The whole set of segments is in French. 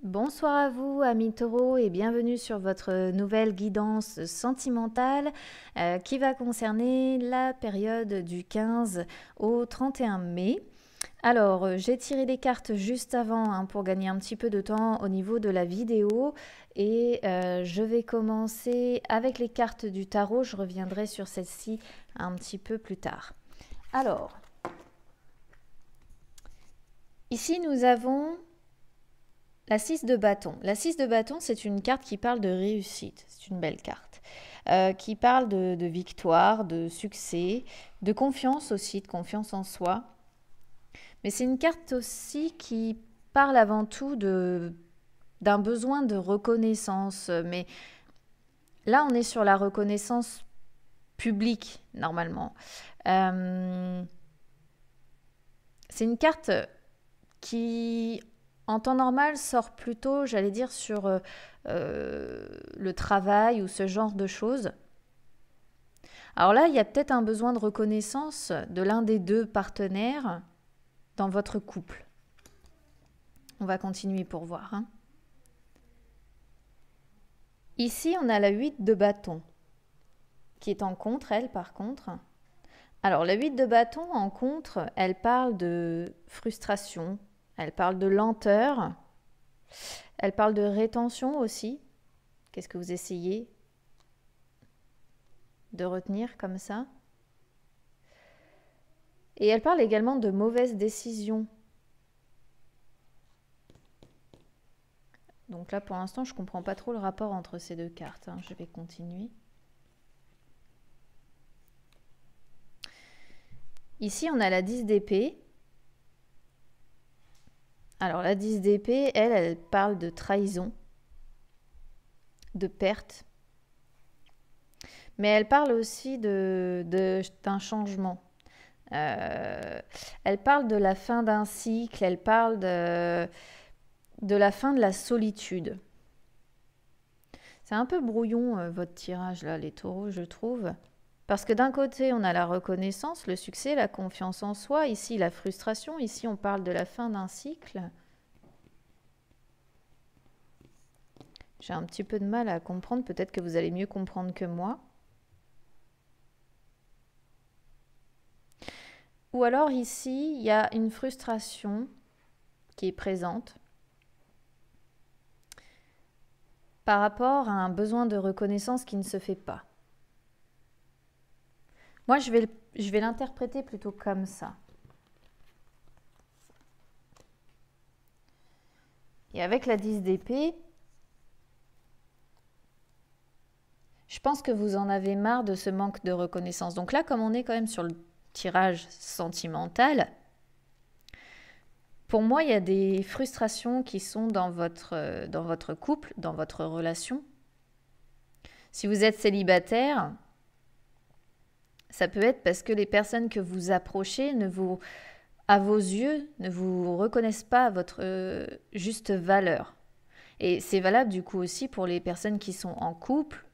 Bonsoir à vous, amis taureaux, et bienvenue sur votre nouvelle guidance sentimentale qui va concerner la période du 15 au 31 mai. Alors, j'ai tiré des cartes juste avant pour gagner un petit peu de temps au niveau de la vidéo et je vais commencer avec les cartes du tarot. Je reviendrai sur celle-ci un petit peu plus tard. Alors, ici nous avons la 6 de bâton. La 6 de bâton, c'est une carte qui parle de réussite. C'est une belle carte. Qui parle de victoire, de succès, de confiance aussi, de confiance en soi. Mais c'est une carte aussi qui parle avant tout d'un besoin de reconnaissance. Mais là, on est sur la reconnaissance publique, normalement. C'est une carte qui, en temps normal, sort plutôt, j'allais dire, sur le travail ou ce genre de choses. Alors là, il y a peut-être un besoin de reconnaissance de l'un des deux partenaires dans votre couple. On va continuer pour voir. Ici, on a la 8 de bâton, qui est en contre, elle, par contre. Alors, la 8 de bâton, en contre, elle parle de frustration, elle parle de lenteur, elle parle de rétention aussi. Qu'est-ce que vous essayez de retenir comme ça? Et elle parle également de mauvaises décisions. Donc là, pour l'instant, je ne comprends pas trop le rapport entre ces deux cartes. Je vais continuer. Ici, on a la 10 d'épée. Alors, la 10 d'épée, elle parle de trahison, de perte. Mais elle parle aussi d'un changement. Elle parle de la fin d'un cycle, elle parle de la fin de la solitude. C'est un peu brouillon votre tirage là, les taureaux, je trouve. Parce que d'un côté, on a la reconnaissance, le succès, la confiance en soi. Ici, la frustration. Ici, on parle de la fin d'un cycle. J'ai un petit peu de mal à comprendre. Peut-être que vous allez mieux comprendre que moi. Ou alors ici, il y a une frustration qui est présente par rapport à un besoin de reconnaissance qui ne se fait pas. Moi, je vais l'interpréter plutôt comme ça. Et avec la 10 d'épée, je pense que vous en avez marre de ce manque de reconnaissance. Donc là, comme on est quand même sur le tirage sentimental, pour moi, il y a des frustrations qui sont dans votre couple, dans votre relation. Si vous êtes célibataire, ça peut être parce que les personnes que vous approchez à vos yeux, ne vous reconnaissent pas à votre juste valeur. Et c'est valable du coup aussi pour les personnes qui sont en couple,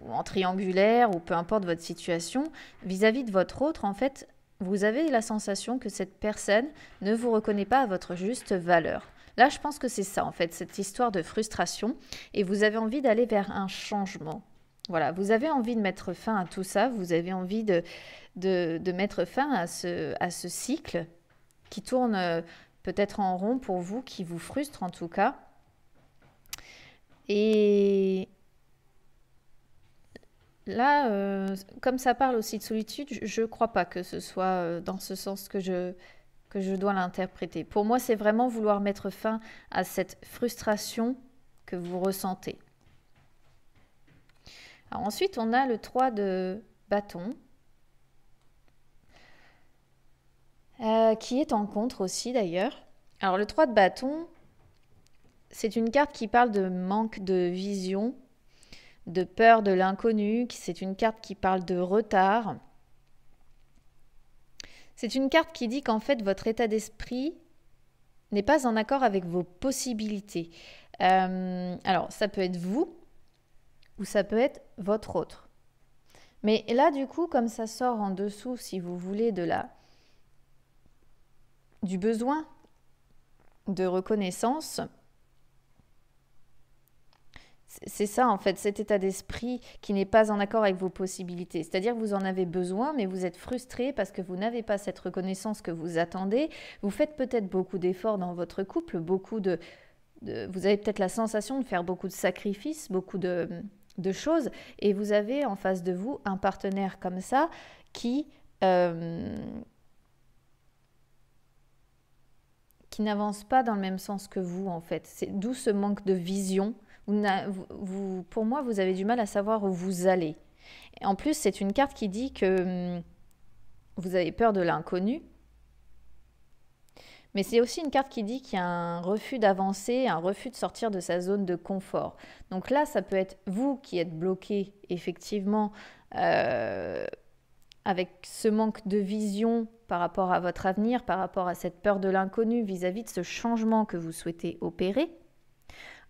ou en triangulaire, ou peu importe votre situation. Vis-à-vis de votre autre, en fait, vous avez la sensation que cette personne ne vous reconnaît pas à votre juste valeur. Là, je pense que c'est ça, en fait, cette histoire de frustration. Et vous avez envie d'aller vers un changement. Voilà, vous avez envie de mettre fin à tout ça. Vous avez envie de mettre fin à ce cycle qui tourne peut-être en rond pour vous, qui vous frustre en tout cas. Et là, comme ça parle aussi de solitude, je ne crois pas que ce soit dans ce sens que je dois l'interpréter. Pour moi, c'est vraiment vouloir mettre fin à cette frustration que vous ressentez. Alors ensuite, on a le 3 de bâton, qui est en contre aussi d'ailleurs. Alors le 3 de bâton, c'est une carte qui parle de manque de vision, de peur de l'inconnu, c'est une carte qui parle de retard. C'est une carte qui dit qu'en fait, votre état d'esprit n'est pas en accord avec vos possibilités. Alors, ça peut être vous ou ça peut être votre autre. Mais là, du coup, comme ça sort en dessous, si vous voulez, du besoin de reconnaissance, C'est ça, en fait, cet état d'esprit qui n'est pas en accord avec vos possibilités. C'est-à-dire que vous en avez besoin, mais vous êtes frustré parce que vous n'avez pas cette reconnaissance que vous attendez. Vous faites peut-être beaucoup d'efforts dans votre couple, vous avez peut-être la sensation de faire beaucoup de sacrifices, beaucoup de choses, et vous avez en face de vous un partenaire comme ça euh, qui n'avance pas dans le même sens que vous, en fait. C'est d'où ce manque de vision. Pour moi, vous avez du mal à savoir où vous allez. Et en plus, c'est une carte qui dit que vous avez peur de l'inconnu. Mais c'est aussi une carte qui dit qu'il y a un refus d'avancer, un refus de sortir de sa zone de confort. Donc là, ça peut être vous qui êtes bloqué, effectivement, avec ce manque de vision par rapport à votre avenir, par rapport à cette peur de l'inconnu vis-à-vis de ce changement que vous souhaitez opérer.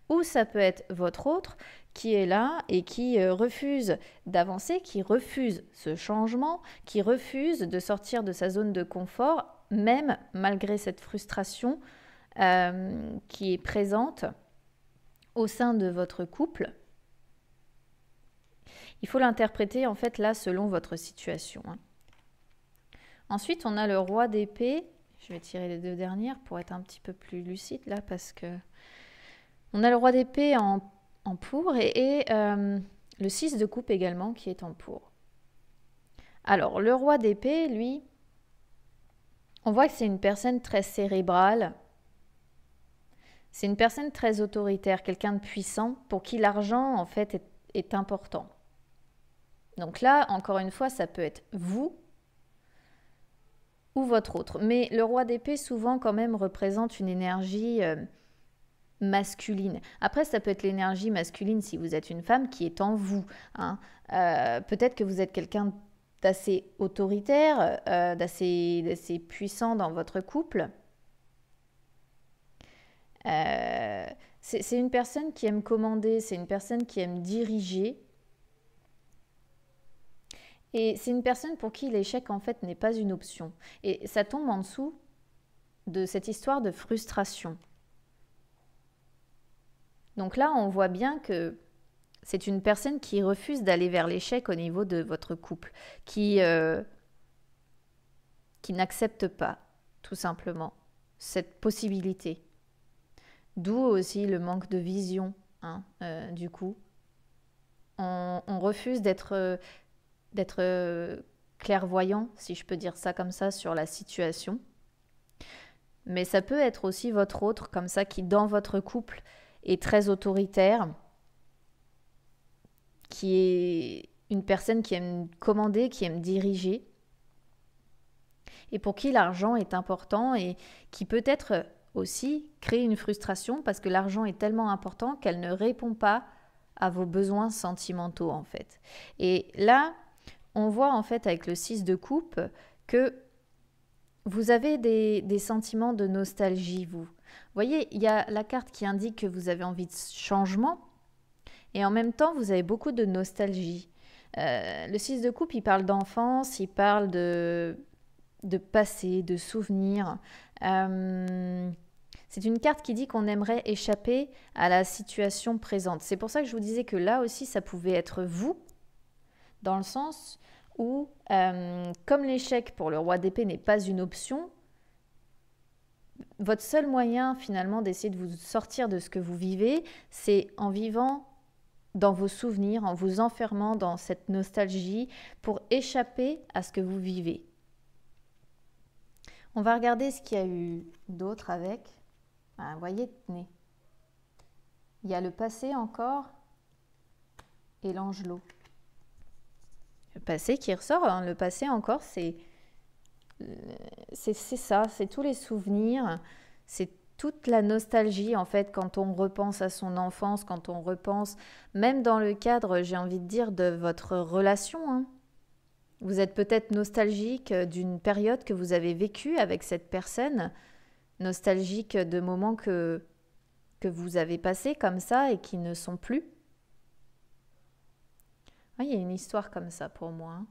Ou ça peut être votre autre qui est là et qui refuse d'avancer, qui refuse ce changement, qui refuse de sortir de sa zone de confort, même malgré cette frustration qui est présente au sein de votre couple. Il faut l'interpréter en fait là selon votre situation. Ensuite, on a le roi d'épée. Je vais tirer les deux dernières pour être un petit peu plus lucide là parce que... On a le roi d'épée en pour et le 6 de coupe également qui est en pour. Alors, le roi d'épée, lui, on voit que c'est une personne très cérébrale. C'est une personne très autoritaire, quelqu'un de puissant pour qui l'argent, en fait, est important. Donc là, encore une fois, ça peut être vous ou votre autre. Mais le roi d'épée, souvent, quand même, représente une énergie... masculine. Après, ça peut être l'énergie masculine si vous êtes une femme qui est en vous. Peut-être que vous êtes quelqu'un d'assez autoritaire, d'assez puissant dans votre couple. C'est une personne qui aime commander, c'est une personne qui aime diriger. Et c'est une personne pour qui l'échec, en fait, n'est pas une option. Et ça tombe en dessous de cette histoire de frustration. Donc là, on voit bien que c'est une personne qui refuse d'aller vers l'échec au niveau de votre couple, qui n'accepte pas, tout simplement, cette possibilité. D'où aussi le manque de vision, du coup. On refuse d'être clairvoyant, si je peux dire ça comme ça, sur la situation. Mais ça peut être aussi votre autre, comme ça, qui dans votre couple est très autoritaire, qui est une personne qui aime commander, qui aime diriger, et pour qui l'argent est important et qui peut-être aussi crée une frustration parce que l'argent est tellement important qu'elle ne répond pas à vos besoins sentimentaux en fait. Et là, on voit en fait avec le 6 de coupe que vous avez des sentiments de nostalgie, vous. Vous voyez, il y a la carte qui indique que vous avez envie de changement et en même temps, vous avez beaucoup de nostalgie. Le 6 de coupe, il parle d'enfance, il parle de passé, de souvenirs. C'est une carte qui dit qu'on aimerait échapper à la situation présente. C'est pour ça que je vous disais que là aussi, ça pouvait être vous, dans le sens où, comme l'échec pour le roi d'épée n'est pas une option, votre seul moyen finalement d'essayer de vous sortir de ce que vous vivez, c'est en vivant dans vos souvenirs, en vous enfermant dans cette nostalgie pour échapper à ce que vous vivez. On va regarder ce qu'il y a eu d'autre avec. Vous voyez, tenez. Il y a le passé encore et l'angelot. Le passé qui ressort, le passé encore, c'est ça, c'est tous les souvenirs, c'est toute la nostalgie en fait quand on repense à son enfance, quand on repense, même dans le cadre, j'ai envie de dire, de votre relation. Vous êtes peut-être nostalgique d'une période que vous avez vécue avec cette personne, nostalgique de moments que vous avez passés comme ça et qui ne sont plus. Il y a une histoire comme ça pour moi.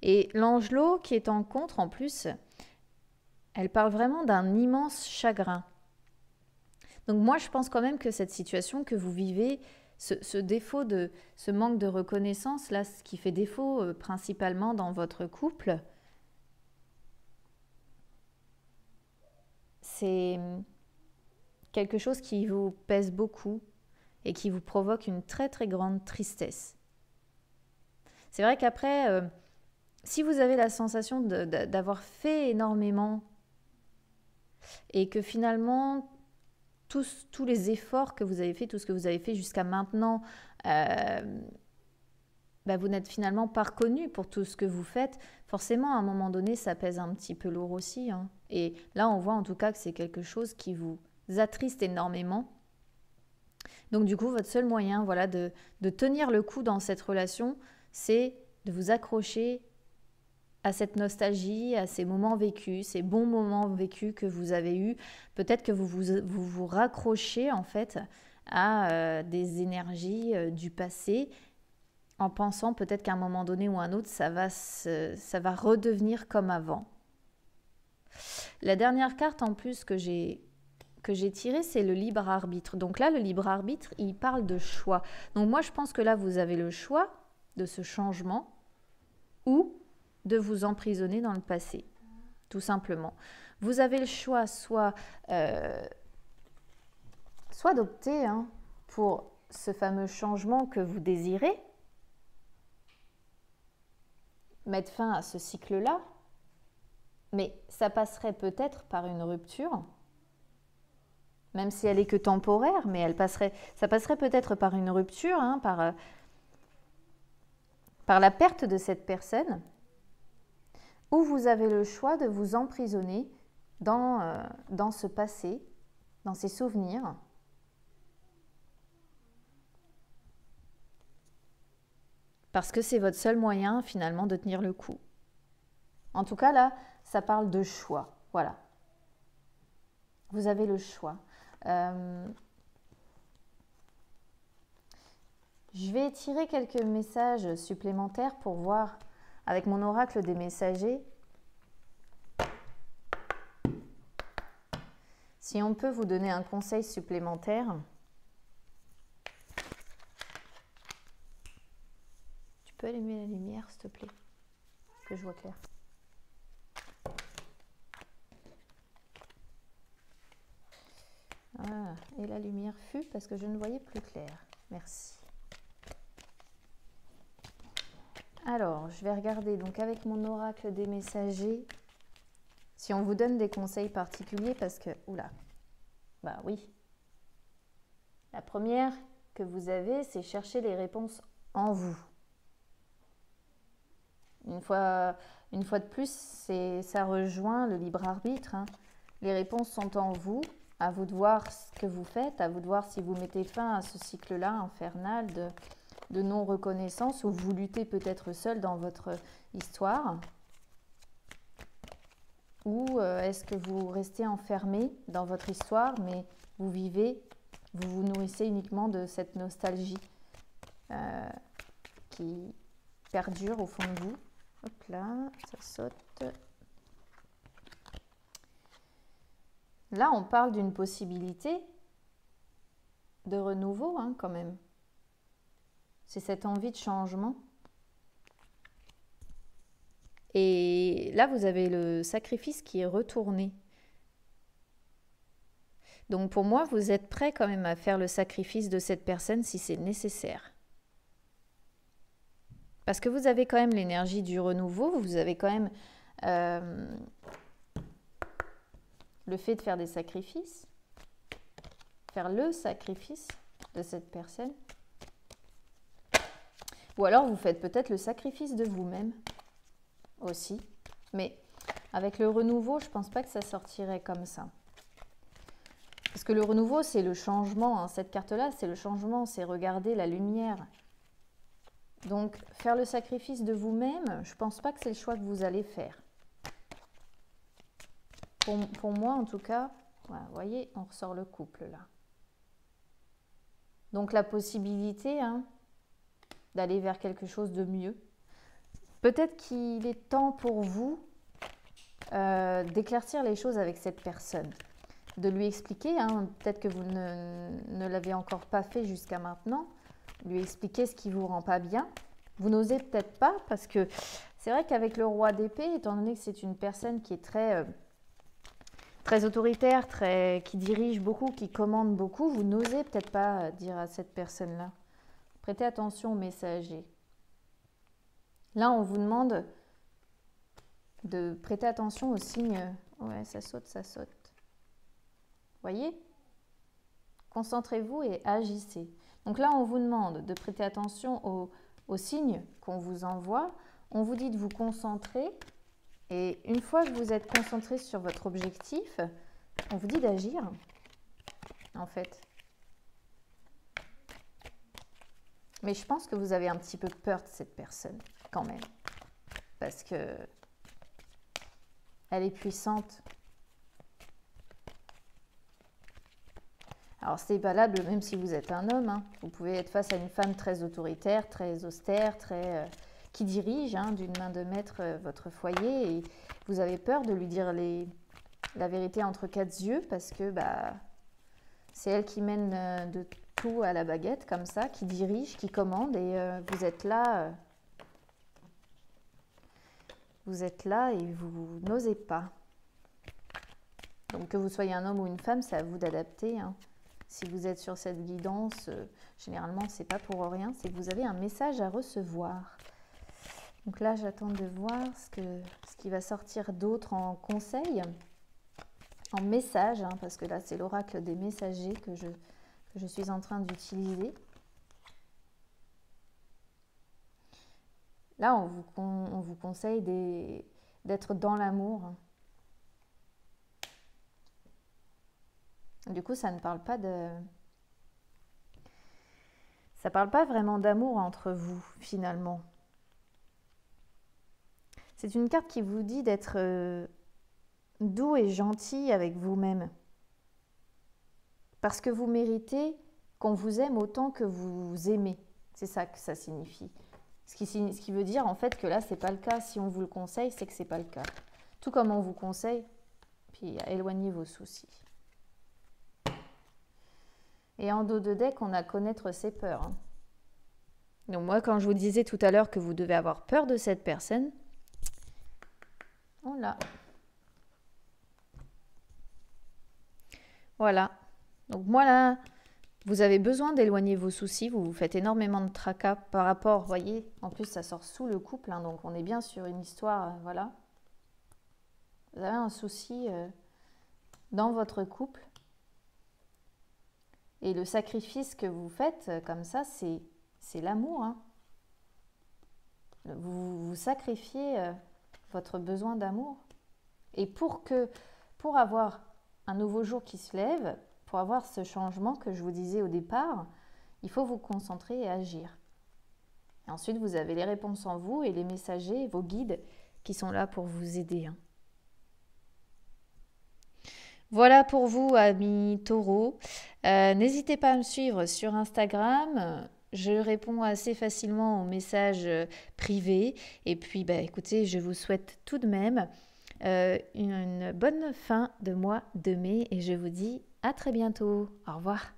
Et l'angelot qui est en contre, en plus, elle parle vraiment d'un immense chagrin. Donc moi, je pense quand même que cette situation que vous vivez, ce défaut ce manque de reconnaissance, là, ce qui fait défaut principalement dans votre couple, c'est quelque chose qui vous pèse beaucoup et qui vous provoque une très très grande tristesse. C'est vrai qu'après, si vous avez la sensation d'avoir fait énormément et que finalement tous les efforts que vous avez fait, tout ce que vous avez fait jusqu'à maintenant, vous n'êtes finalement pas reconnu pour tout ce que vous faites, forcément à un moment donné ça pèse un petit peu lourd aussi, hein. Et là on voit en tout cas que c'est quelque chose qui vous attriste énormément. Donc du coup votre seul moyen de tenir le coup dans cette relation, c'est de vous accrocher à cette nostalgie, à ces moments vécus, ces bons moments vécus que vous avez eus. Peut-être que vous raccrochez en fait à des énergies du passé, en pensant peut-être qu'à un moment donné ou un autre, ça va redevenir comme avant. La dernière carte en plus que j'ai tirée, c'est le libre arbitre. Donc là, le libre arbitre, il parle de choix. Donc moi, je pense que là, vous avez le choix de ce changement ou de vous emprisonner dans le passé, tout simplement. Vous avez le choix soit d'opter pour ce fameux changement que vous désirez, mettre fin à ce cycle-là, mais ça passerait peut-être par une rupture, même si elle est que temporaire, mais ça passerait peut-être par une rupture, par la perte de cette personne, ou vous avez le choix de vous emprisonner dans ce passé, dans ces souvenirs, parce que c'est votre seul moyen finalement de tenir le coup. En tout cas là, ça parle de choix, voilà. Vous avez le choix. Je vais tirer quelques messages supplémentaires pour voir avec mon oracle des messagers si on peut vous donner un conseil supplémentaire. Tu peux allumer la lumière, s'il te plaît, que je vois clair. Ah, et la lumière fut parce que je ne voyais plus clair. Merci. Alors, je vais regarder donc avec mon oracle des messagers si on vous donne des conseils particuliers parce que, oula, bah oui. La première que vous avez, c'est chercher les réponses en vous. Une fois de plus, ça rejoint le libre arbitre. Les réponses sont en vous. À vous de voir ce que vous faites, à vous de voir si vous mettez fin à ce cycle-là infernal de non-reconnaissance ou vous luttez peut-être seul dans votre histoire. Ou est-ce que vous restez enfermé dans votre histoire, mais vous vous nourrissez uniquement de cette nostalgie qui perdure au fond de vous. Hop là, ça saute. Là, on parle d'une possibilité de renouveau, quand même. C'est cette envie de changement. Et là, vous avez le sacrifice qui est retourné. Donc pour moi, vous êtes prêt quand même à faire le sacrifice de cette personne si c'est nécessaire. Parce que vous avez quand même l'énergie du renouveau, vous avez quand même le fait de faire des sacrifices, faire le sacrifice de cette personne. Ou alors vous faites peut-être le sacrifice de vous-même aussi. Mais avec le renouveau, je ne pense pas que ça sortirait comme ça. Parce que le renouveau, c'est le changement. Cette carte-là, c'est le changement, c'est regarder la lumière. Donc, faire le sacrifice de vous-même, je ne pense pas que c'est le choix que vous allez faire. Pour moi, en tout cas, voilà, vous voyez, on ressort le couple là. Donc, la possibilité d'aller vers quelque chose de mieux. Peut-être qu'il est temps pour vous d'éclaircir les choses avec cette personne. De lui expliquer, peut-être que vous ne l'avez encore pas fait jusqu'à maintenant, lui expliquer ce qui vous rend pas bien. Vous n'osez peut-être pas parce que c'est vrai qu'avec le roi d'épée, étant donné que c'est une personne qui est très autoritaire, qui dirige beaucoup, qui commande beaucoup, vous n'osez peut-être pas dire à cette personne-là. Prêtez attention aux messagers. Là, on vous demande de prêter attention aux signes. Ouais, ça saute, ça saute. Voyez? Concentrez-vous et agissez. Donc là, on vous demande de prêter attention aux signes qu'on vous envoie. On vous dit de vous concentrer. Et une fois que vous êtes concentré sur votre objectif, on vous dit d'agir, en fait. Mais je pense que vous avez un petit peu peur de cette personne, quand même. Parce que elle est puissante. Alors, c'est valable même si vous êtes un homme. Hein. Vous pouvez être face à une femme très autoritaire, très austère, qui dirige d'une main de maître votre foyer. Et vous avez peur de lui dire la vérité entre quatre yeux parce que c'est elle qui mène de tout à la baguette, comme ça, qui dirige, qui commande. Et vous êtes là. Vous êtes là et vous n'osez pas. Donc, que vous soyez un homme ou une femme, c'est à vous d'adapter. Hein. Si vous êtes sur cette guidance, généralement, c'est pas pour rien, c'est que vous avez un message à recevoir. Donc là, j'attends de voir ce qui va sortir d'autre en conseil, en message, hein, parce que là, c'est l'oracle des messagers que je suis en train d'utiliser. Là, on vous conseille d'être dans l'amour. Du coup, ça ne parle pas ça parle pas vraiment d'amour entre vous, finalement. C'est une carte qui vous dit d'être doux et gentil avec vous-même. Parce que vous méritez qu'on vous aime autant que vous aimez. C'est ça que ça signifie. Ce qui veut dire en fait que là, c'est pas le cas. Si on vous le conseille, c'est que c'est pas le cas. Tout comme on vous conseille, puis éloignez vos soucis. Et en dos de deck, on a connaître ses peurs. Hein. Donc moi, quand je vous disais tout à l'heure que vous devez avoir peur de cette personne, on l'a. Voilà. Donc moi là, vous avez besoin d'éloigner vos soucis. Vous vous faites énormément de tracas par rapport, vous voyez. En plus, ça sort sous le couple, hein, donc on est bien sur une histoire, voilà. Vous avez un souci dans votre couple. Et le sacrifice que vous faites comme ça, c'est l'amour. Hein. Vous sacrifiez votre besoin d'amour. Et pour avoir un nouveau jour qui se lève, pour avoir ce changement que je vous disais au départ, il faut vous concentrer et agir. Et ensuite, vous avez les réponses en vous et les messagers, vos guides qui sont là pour vous aider. Hein. Voilà pour vous, amis taureaux. N'hésitez pas à me suivre sur Instagram. Je réponds assez facilement aux messages privés. Et puis, écoutez, je vous souhaite tout de même une bonne fin de mois de mai. Et je vous dis à très bientôt. Au revoir.